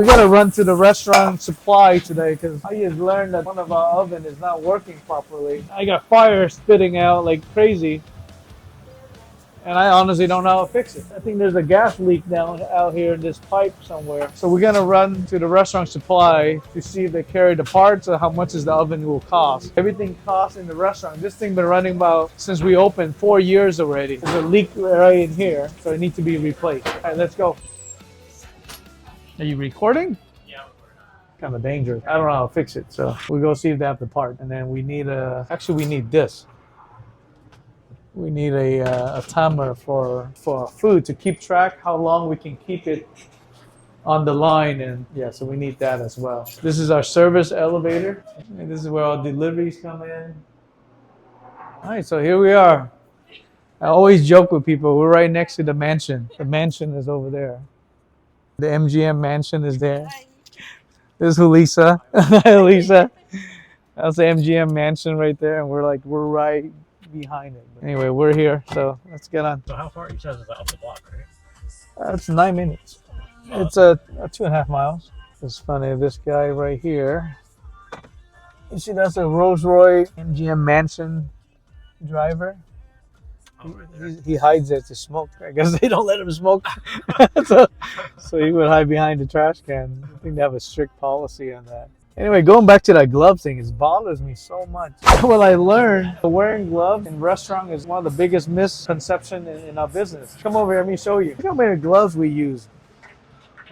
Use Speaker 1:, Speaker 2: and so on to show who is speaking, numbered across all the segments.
Speaker 1: We gotta run to the restaurant supply today because I just learned that one of our oven is not working properly. I got fire spitting out like crazy, and I honestly don't know how to fix it. I think there's a gas leak down out here in this pipe somewhere. So we're gonna run to the restaurant supply to see if they carry the parts or how much is the oven will cost. Everything costs in the restaurant. This thing been running about since we opened 4 years already. There's a leak right in here, so it needs to be replaced. All right, let's go. Are you recording?
Speaker 2: Yeah.
Speaker 1: Kind of dangerous. I don't know how to fix it, so we go see if they have the part. And then we need we need this. We need a timer for food to keep track how long we can keep it on the line, and yeah, so we need that as well. This is our service elevator, and this is where all deliveries come in. All right, so here we are. I always joke with people, we're right next to the mansion. The mansion is over there. The MGM mansion is there. This is Lisa. Lisa. That's the MGM mansion right there, and we're right behind it. Anyway, we're here, so let's get on.
Speaker 2: So how far? You said it's up the block, right?
Speaker 1: That's 9 minutes. It's a 2.5 miles. It's funny, this guy right here. You see, that's a Rolls Royce MGM mansion driver. He hides it to smoke. I guess they don't let him smoke. so he would hide behind the trash can. I think they have a strict policy on that. Anyway, going back to that glove thing, it bothers me so much. What I learned, wearing gloves in restaurant is one of the biggest misconceptions in our business. Come over here, let me show you. Look how many gloves we use.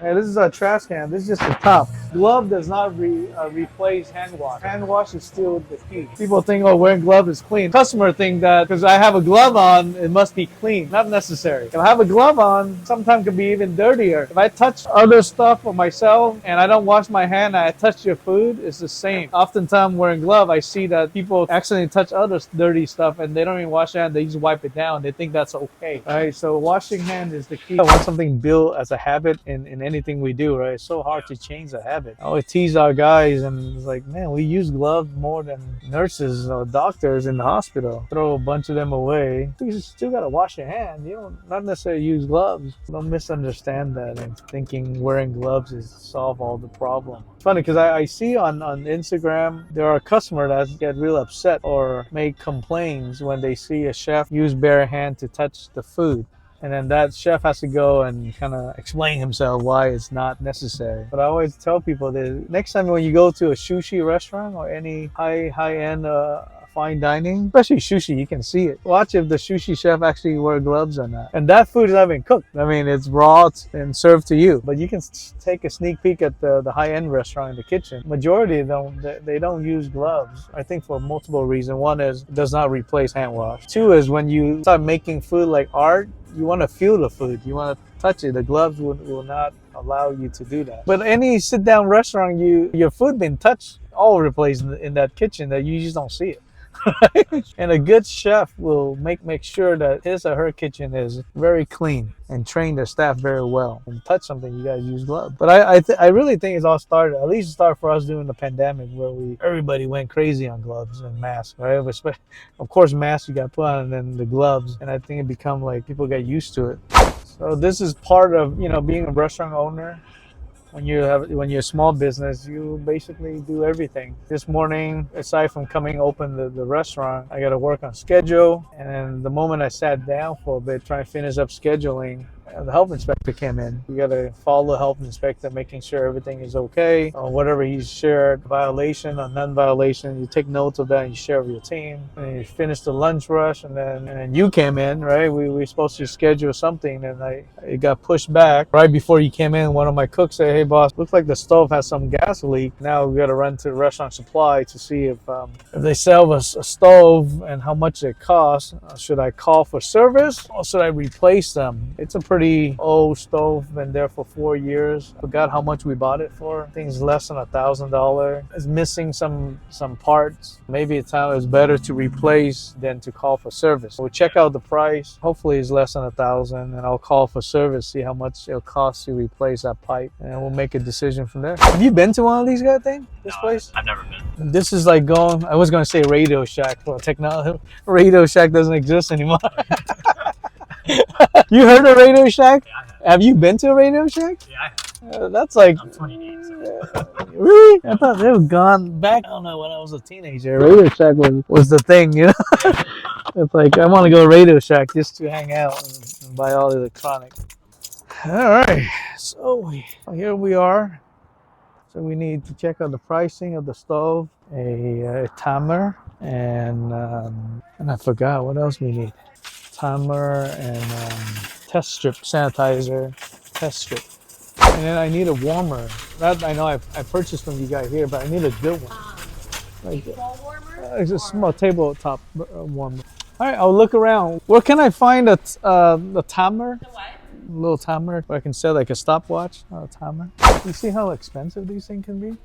Speaker 1: Hey, this is our trash can. This is just the top. Glove does not replace hand wash. Hand wash is still the key. People think, oh, wearing glove is clean. Customer think that because I have a glove on, it must be clean. Not necessary. If I have a glove on, sometimes it can be even dirtier. If I touch other stuff for myself and I don't wash my hand, I touch your food, it's the same. Oftentimes wearing glove, I see that people accidentally touch other dirty stuff and they don't even wash their hand. They just wipe it down. They think that's okay. All right, so washing hand is the key. I want something built as a habit in anything we do, right? It's so hard to change a habit. I always tease our guys and it's like, man, we use gloves more than nurses or doctors in the hospital. Throw a bunch of them away. You still gotta wash your hand. You don't not necessarily use gloves. Don't misunderstand that and thinking wearing gloves is solve all the problem. It's funny because I see on Instagram there are customers that get real upset or make complaints when they see a chef use bare hand to touch the food. And then that chef has to go and kind of explain himself why it's not necessary. But I always tell people that next time when you go to a sushi restaurant or any high-end fine dining, especially sushi, you can see it. Watch if the sushi chef actually wear gloves or not. And that food is not even cooked. I mean, it's raw and served to you. But you can take a sneak peek at the high-end restaurant in the kitchen. Majority they don't use gloves. I think for multiple reasons. One is it does not replace hand wash. Two is when you start making food like art, you want to feel the food. You want to touch it. The gloves will not allow you to do that. But any sit-down restaurant, your food been touched all over the place in that kitchen that you just don't see it. And a good chef will make sure that his or her kitchen is very clean and train their staff very well. And touch something, you guys use gloves. But I really think it's all started, at least it started for us during the pandemic where everybody went crazy on gloves and masks, right? Of course, masks you got to put on and then the gloves. And I think it become like people get used to it. So this is part of, being a restaurant owner. When you're a small business, you basically do everything. This morning, aside from coming open the restaurant, I got to work on schedule. And the moment I sat down for a bit, trying to finish up scheduling, the health inspector came in. You got to follow the health inspector, making sure everything is okay. Whatever he shared, violation or non-violation, you take notes of that and you share with your team. And you finish the lunch rush, and then you came in, right? We were supposed to schedule something, and it got pushed back. Right before you came in, one of my cooks said, "Hey, boss, looks like the stove has some gas leak. Now we got to run to the restaurant supply to see if they sell us a stove and how much it costs. Should I call for service or should I replace them?" It's a pretty old stove, been there for 4 years. Forgot how much we bought it for. I think it's less than $1,000. It's missing some parts. Maybe it's better to replace than to call for service. We'll check out the price. Hopefully it's less than $1,000, and I'll call for service, see how much it'll cost to replace that pipe, and we'll make a decision from there. Have you been to one of these guys thing? This place?
Speaker 2: I've never been.
Speaker 1: This is like going, I was going to say Radio Shack. Well, technology, Radio Shack doesn't exist anymore. You heard of Radio Shack?
Speaker 2: Yeah, I have.
Speaker 1: Have you been to a Radio Shack?
Speaker 2: Yeah, I have.
Speaker 1: That's like
Speaker 2: I'm 28, so.
Speaker 1: really. I thought they were gone back. I don't know when I was a teenager. Radio Shack was the thing, you know. It's like I want to go to Radio Shack just to hang out and buy all the electronics. All right, so here we are. So we need to check out the pricing of the stove, a timer, and I forgot what else we need. Timer and test strip sanitizer, test strip, and then I need a warmer. That I know I purchased from you guys here, but I need a good one. Like
Speaker 3: Wall warmer?
Speaker 1: it's a small tabletop warmer. All right, I'll look around. Where can I find a timer?
Speaker 3: The what?
Speaker 1: A little timer where I can set like a stopwatch, not a timer. You see how expensive these things can be?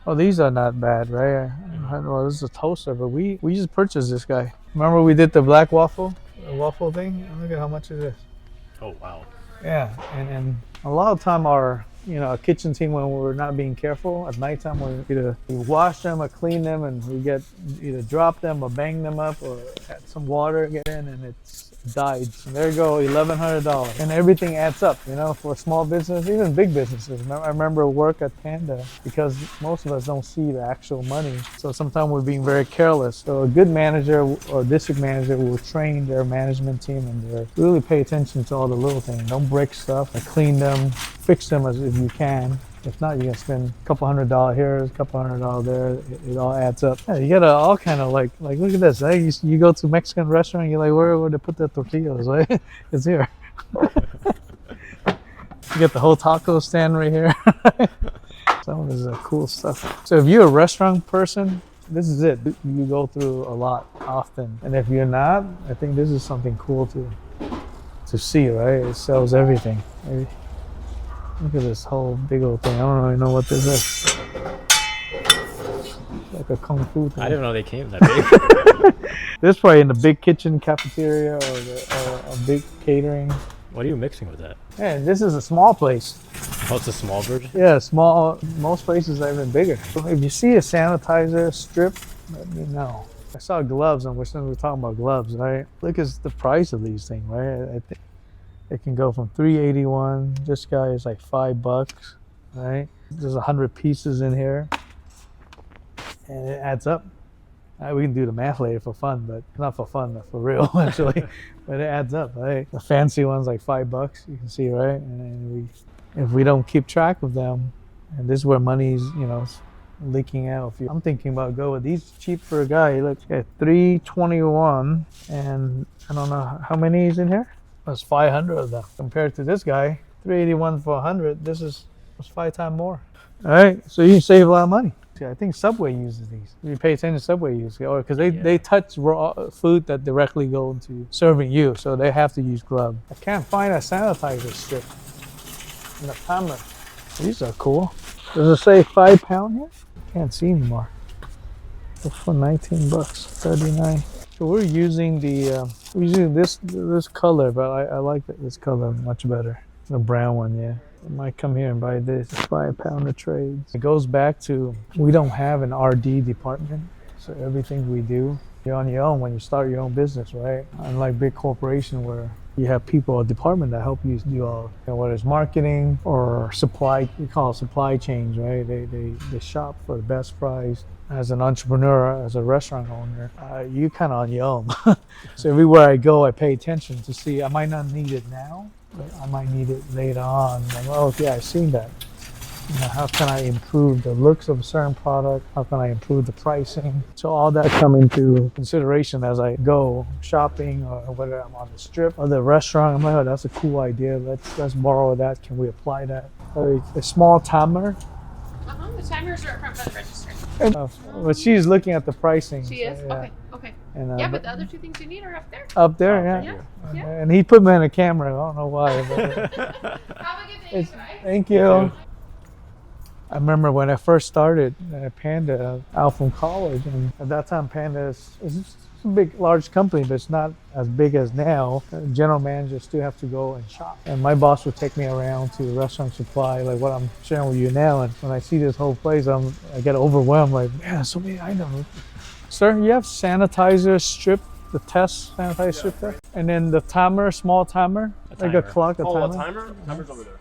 Speaker 1: Oh, these are not bad, right? Well, this is a toaster, but we just purchased this guy. Remember we did the black waffle, the waffle thing? Look at how much it is.
Speaker 2: Oh, wow.
Speaker 1: Yeah, and a lot of time our kitchen team, when we're not being careful at nighttime, we wash them or clean them, and we get either drop them or bang them up or add some water get in, and it's died. And there you go, $1,100, and everything adds up. For small business, even big businesses. I remember work at Panda, because most of us don't see the actual money, so sometimes we're being very careless. So a good manager or district manager will train their management team and they really pay attention to all the little things. Don't break stuff, clean them, fix them as if you can. If not, you're gonna spend a couple $100 here, a couple $100 there. It all adds up. Yeah, you gotta all kind of like look at this. You go to a Mexican restaurant, you're like, where would they put the tortillas? Right? It's here. You get the whole taco stand right here. Some of this is cool stuff. So if you're a restaurant person, this is it. You go through a lot often, and if you're not, I think this is something cool to see. Right? It sells everything. Maybe. Look at this whole big old thing. I don't really know what this is. Like a kung fu thing.
Speaker 2: I didn't know they came that big.
Speaker 1: This is probably in the big kitchen cafeteria or a big catering.
Speaker 2: What are you mixing with that?
Speaker 1: Yeah, this is a small place.
Speaker 2: Oh, it's a small version?
Speaker 1: Yeah, small. Most places are even bigger. So if you see a sanitizer strip, let me know. I saw gloves, and we're talking about gloves, right? Look at the price of these things, right? I think it can go from $381. This guy is like $5, right? There's 100 pieces in here, and it adds up. We can do the math later for fun, but not for fun, but for real, actually. But it adds up, right? The fancy one's like $5. You can see, right? And if we don't keep track of them, and this is where money's, leaking out. I'm thinking about go with these cheap for a guy. Look at $321, and I don't know how many is in here. That's 500 of them. Compared to this guy, $381 for 100. This is 5 times more. All right, so you can save a lot of money. See, I think Subway uses these. You pay attention to Subway use, or because they touch raw food that directly go into serving you, so they have to use gloves. I can't find a sanitizer strip in the timer. These are cool. Does it say 5 pound here? Can't see anymore. It's for $19, $39. So we're using this color, but I like this color much better. The brown one, yeah. I might come here and buy this 5 pounder trades. It goes back to we don't have an RD department, so everything we do, you're on your own when you start your own business, right? Unlike big corporation where you have people, a department that help you do all, whether it's marketing or supply, we call it supply chains, right? They shop for the best price. As an entrepreneur, as a restaurant owner, you kind of on your own. So everywhere I go, I pay attention to see, I might not need it now, but I might need it later on. Like, oh, yeah, I've seen that. How can I improve the looks of a certain product? How can I improve the pricing? So all that come into consideration as I go shopping, or whether I'm on the strip or the restaurant. I'm like, oh, that's a cool idea. Let's borrow that. Can we apply that? A small timer.
Speaker 3: The timers are up front by the register.
Speaker 1: But she's looking at the pricing.
Speaker 3: She is?
Speaker 1: Yeah.
Speaker 3: Okay.
Speaker 1: And,
Speaker 3: Yeah, but the other two things you need are up there.
Speaker 1: Up there,
Speaker 3: Yeah.
Speaker 1: And he put me on a camera. I don't know why. But
Speaker 3: Have a good day, guys.
Speaker 1: thank you. I remember when I first started at Panda out from college, and at that time Panda is a big, large company, but it's not as big as now. General managers still have to go and shop. And my boss would take me around to restaurant supply, like what I'm sharing with you now. And when I see this whole place, I get overwhelmed, like, man, so many items. Sir, you have sanitizer strip, the test sanitizer strip there? And then the timer, small timer, like a clock, a timer?
Speaker 4: A timer? The timer's over there.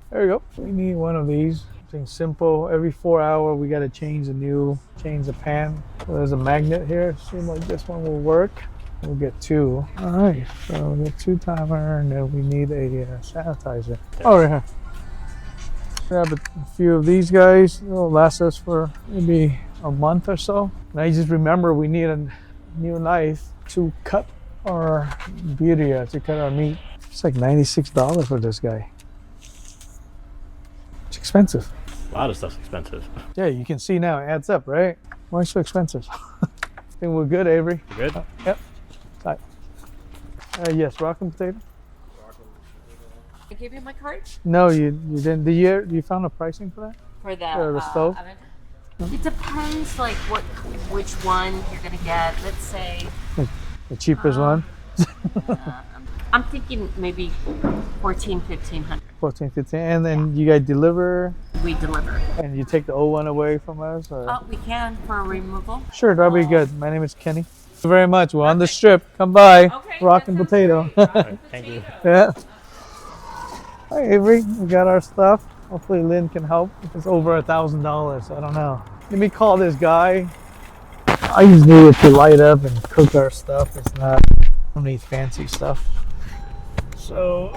Speaker 1: There you go. We need one of these. Something simple. Every 4 hours, we got to change the pan. So there's a magnet here. Seems like this one will work. We'll get two. All right, so we'll get 2 timer, and then we need a sanitizer. Oh, right here. Grab a few of these guys. It'll last us for maybe a month or so. And I just remember we need a new knife to cut our birria, to cut our meat. It's like $96 for this guy. It's expensive.
Speaker 2: A lot of stuff's expensive.
Speaker 1: Yeah, you can see now it adds up, right? Why so expensive? I think we're good, Avery.
Speaker 2: You good?
Speaker 1: Yep. Tight. Yes, rockin' potato.
Speaker 4: I gave you my card
Speaker 1: No, you didn't. You found a pricing for that?
Speaker 4: for
Speaker 1: the stove?
Speaker 4: oven. It depends, like which one you're gonna get. Let's say
Speaker 1: The cheapest one.
Speaker 4: I'm thinking maybe 1,400-1,500.
Speaker 1: 14, 15, and then you guys deliver,
Speaker 4: We deliver.
Speaker 1: and you take the old one away from us, or?
Speaker 4: Oh, we can for removal.
Speaker 1: Sure, that'll be good. My name is Kenny. Thank you very much. We're on the strip. Come by.
Speaker 4: Okay.
Speaker 1: Rockin'
Speaker 4: that sounds
Speaker 1: potato.
Speaker 4: great. Rockin'
Speaker 2: Thank you.
Speaker 4: potato.
Speaker 1: Yeah. Hi, Avery. We got our stuff. Hopefully Lynn can help. It's over $1,000. I don't know. Let me call this guy. I just need it to light up and cook our stuff. It's not, I don't need fancy stuff. So,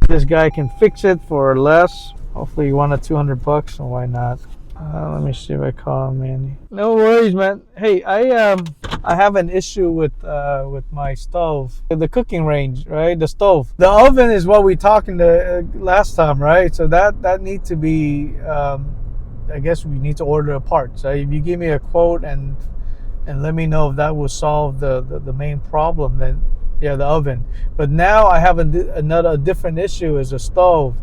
Speaker 1: this guy can fix it for less. Hopefully you want it $200, so why not? Let me see if I call him, Mandy. No worries, man. Hey, I have an issue with my stove, the cooking range, right? The stove, the oven is what we talked last time, right? So that needs to be. I guess we need to order a part. So if you give me a quote and let me know if that will solve the main problem, then yeah, the oven. But now I have a different issue is the stove.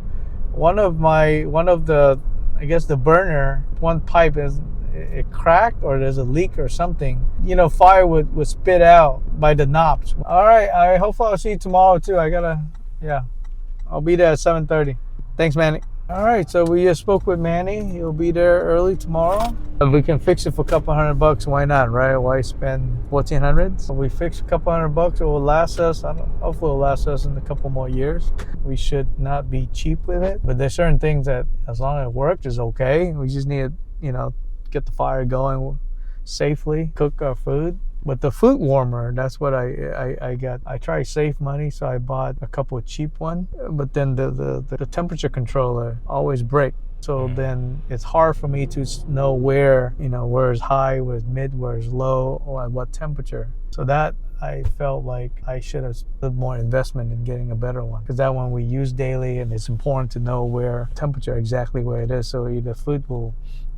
Speaker 1: One of the I guess the burner, one pipe is it cracked or there's a leak or something. You know, fire would spit out by the knobs. All right, I hopefully I'll see you tomorrow too. I'll be there at 7:30. Thanks, Manny. All right, so we just spoke with Manny. He'll be there early tomorrow. If we can fix it for a couple $100, why not, right? Why spend $1,400? So we fix a couple $100, it will last us. Hopefully it'll last us in a couple more years. We should not be cheap with it, but there's certain things that as long as it works is okay. We just need to, get the fire going safely, cook our food. But the food warmer, that's what I got. I tried to save money, so I bought a couple of cheap ones. But then the temperature controller always break. So then it's hard for me to know where it's high, where it's mid, where it's low, or at what temperature. So that I felt like I should have put more investment in getting a better one. Because that one we use daily, and it's important to know where temperature exactly where it is. So either food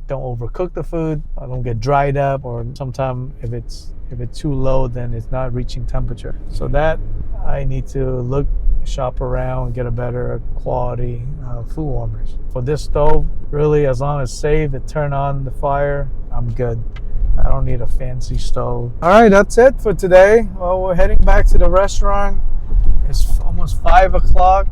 Speaker 1: don't overcook the food, or don't get dried up, or sometimes if it's too low, then it's not reaching temperature. So that I need to shop around, get a better quality food warmers. For this stove, really, as long as it's safe, it turn on the fire, I'm good. I don't need a fancy stove. All right, that's it for today. Well, we're heading back to the restaurant. It's almost 5 o'clock.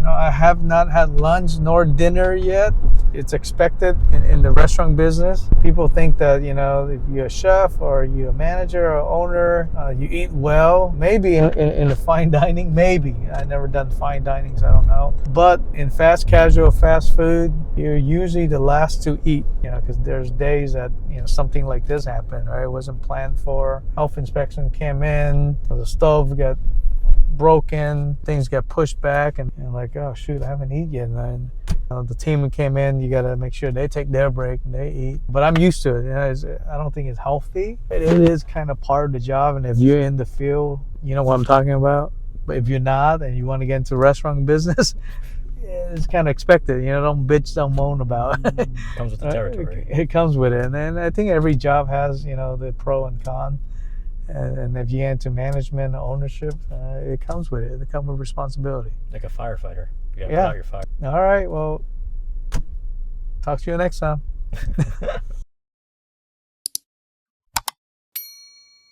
Speaker 1: I have not had lunch nor dinner yet. It's expected in the restaurant business. People think that, if you're a chef or you're a manager or owner, you eat well. Maybe in the fine dining, maybe. I've never done fine dining, so I don't know. But in fast casual, fast food, you're usually the last to eat, because there's days that, something like this happened, right? It wasn't planned for. Health inspection came in, the stove got broken, things get pushed back, and like, oh shoot, I haven't eaten yet. And then the team came in, you got to make sure they take their break and they eat. But I'm used to it. I don't think it's healthy. It is kind of part of the job, and if you're in the field, you know what I'm talking about. But if you're not and you want to get into restaurant business, it's kind of expected. Don't bitch, don't moan about it.
Speaker 2: Comes with the territory.
Speaker 1: It comes with it, and I think every job has the pro and con. And if you get into management, ownership, it comes with it. It comes with responsibility.
Speaker 2: Like a firefighter. You gotta
Speaker 1: Yeah.
Speaker 2: put out your fire.
Speaker 1: All right. Well, talk to you next time.